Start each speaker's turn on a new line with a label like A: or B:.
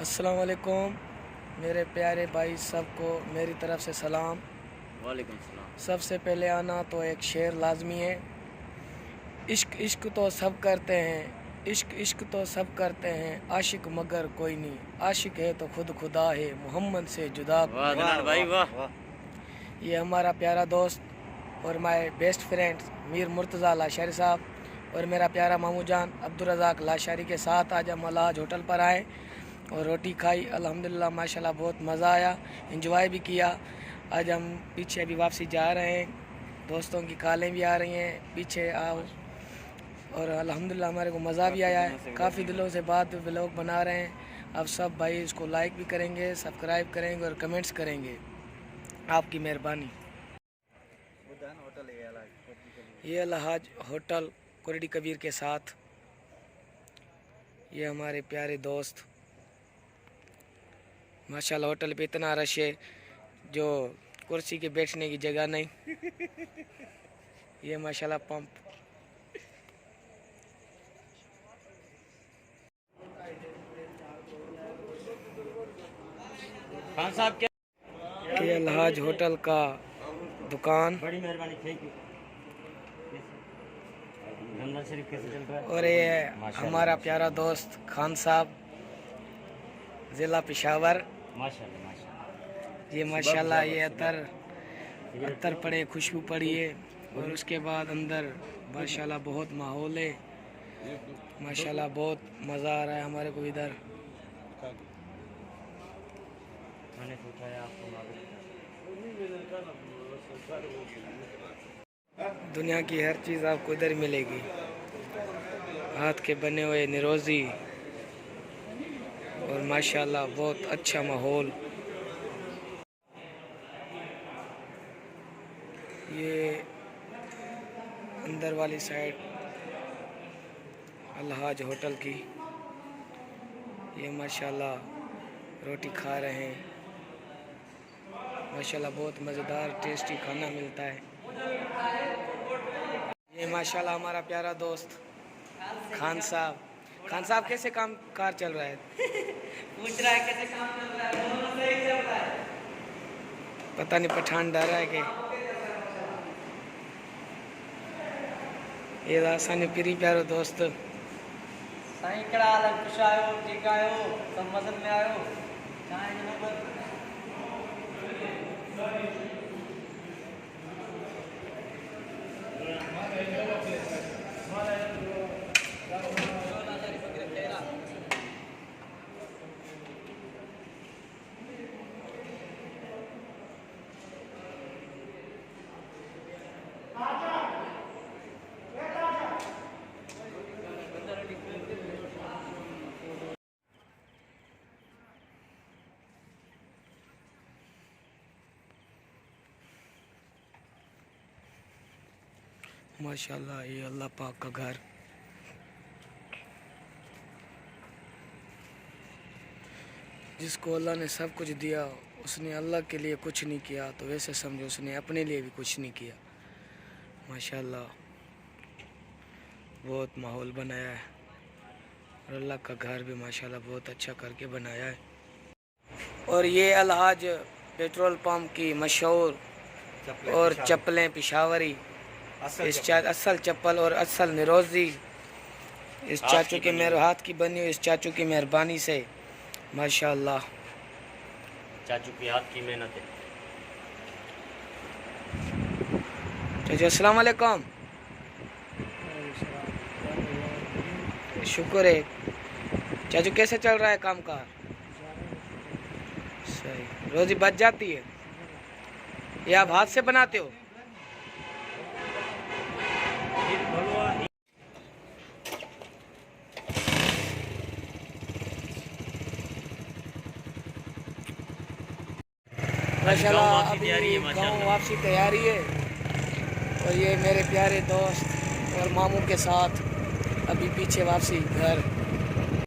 A: अस्सलाम वालेकुम मेरे प्यारे भाई सबको मेरी तरफ़ से सलाम।
B: वालेकुम सलाम।
A: सबसे पहले आना तो एक शेर लाजमी है। इश्क इश्क तो सब करते हैं, इश्क इश्क तो सब करते हैं, आशिक मगर कोई नहीं, आशिक है तो खुद खुदा है, मोहम्मद से जुदा।
B: वाह दलाल भाई वाह।
A: ये हमारा प्यारा दोस्त और my best friend Mir Murtaza Lashari साहब और मेरा प्यारा मामू जान अब्दुल रज़ाक लाशारी के साथ आज हम अल्लाज होटल पर आए और रोटी खाई। अल्हम्दुलिल्लाह माशाल्लाह बहुत मज़ा आया, एंजॉय भी किया। आज हम पीछे अभी वापसी जा रहे हैं, दोस्तों की कॉलें भी आ रही हैं, पीछे आओ। और अल्हम्दुलिल्लाह हमारे को मज़ा भी आया है। काफ़ी दिनों से बाद व्लॉग बना रहे हैं। अब सब भाई इसको लाइक भी करेंगे, सब्सक्राइब करेंगे और कमेंट्स करेंगे, आपकी मेहरबानी। ये अल्हाज होटल कोरडी कबीर के साथ ये हमारे प्यारे दोस्त। माशाल्लाह होटल पे इतना रश है जो कुर्सी के बैठने की जगह नहीं। ये माशाल्लाह पंप।
B: खान साहब क्या?
A: ये अल्हाज होटल का दुकान।
B: बड़ी मेहरबानी, थैंक यू। रमजान शरीफ कैसे चल रहा है?
A: और ये हमारा प्यारा दोस्त खान साहब, ज़िला पेशावर।
B: माशाल्लाह माशाल्लाह।
A: ये माशाल्लाह ये अतर पड़े, खुशबू पड़ी है और उसके बाद अंदर माशाल्लाह बहुत माहौल है। माशाल्लाह बहुत मज़ा आ रहा है हमारे को इधर।
B: मैंने सोचा है आपको
A: दुनिया की हर चीज़ आपको इधर मिलेगी, हाथ के बने हुए निरोज़ी और माशाल्लाह बहुत अच्छा माहौल। ये अंदर वाली साइड अल्हाज होटल की। ये माशाल्लाह रोटी खा रहे हैं। माशाल्लाह बहुत मज़ेदार टेस्टी खाना मिलता है। ये माशाल्लाह हमारा प्यारा दोस्त खान साहब। खान साहब कैसे काम कार चल रहा है?
B: पूछ रहा है कैसे काम चल रहा है? दोनों सही चल रहा है।
A: पता नहीं पठान डर रहा है कि ये आसानी प्यारी प्यारो दोस्त।
B: साईं कड़ा हाल है? खुश आयो, ठीक आयो, सब मज़े में आयो? चाहे जनाब
A: माशाल्लाह ये अल्लाह पाक का घर। जिसको अल्लाह ने सब कुछ दिया उसने अल्लाह के लिए कुछ नहीं किया, तो वैसे समझो उसने अपने लिए भी कुछ नहीं किया। माशाल्लाह बहुत माहौल बनाया है और अल्लाह का घर भी माशाल्लाह बहुत अच्छा करके बनाया है। और ये अल्हाज पेट्रोल पंप की मशहूर और चप्पलें पेशावरी, असल चप्पल और असल निरोज़ी इस चाचू के मेरे हाथ की बनी हुई, इस चाचू की मेहरबानी से माशाल्लाह।
B: चाचू की हाथ की मेहनत है।
A: चाचू अस्सलाम वालेकुम। शुक्र है। चाचू कैसे चल रहा है काम का? सही, रोजी बच जाती है? ये आप हाथ से बनाते हो? माशाल्लाह अभी गाँव वापसी तैयारी है और ये मेरे प्यारे दोस्त और मामू के साथ अभी पीछे वापसी घर।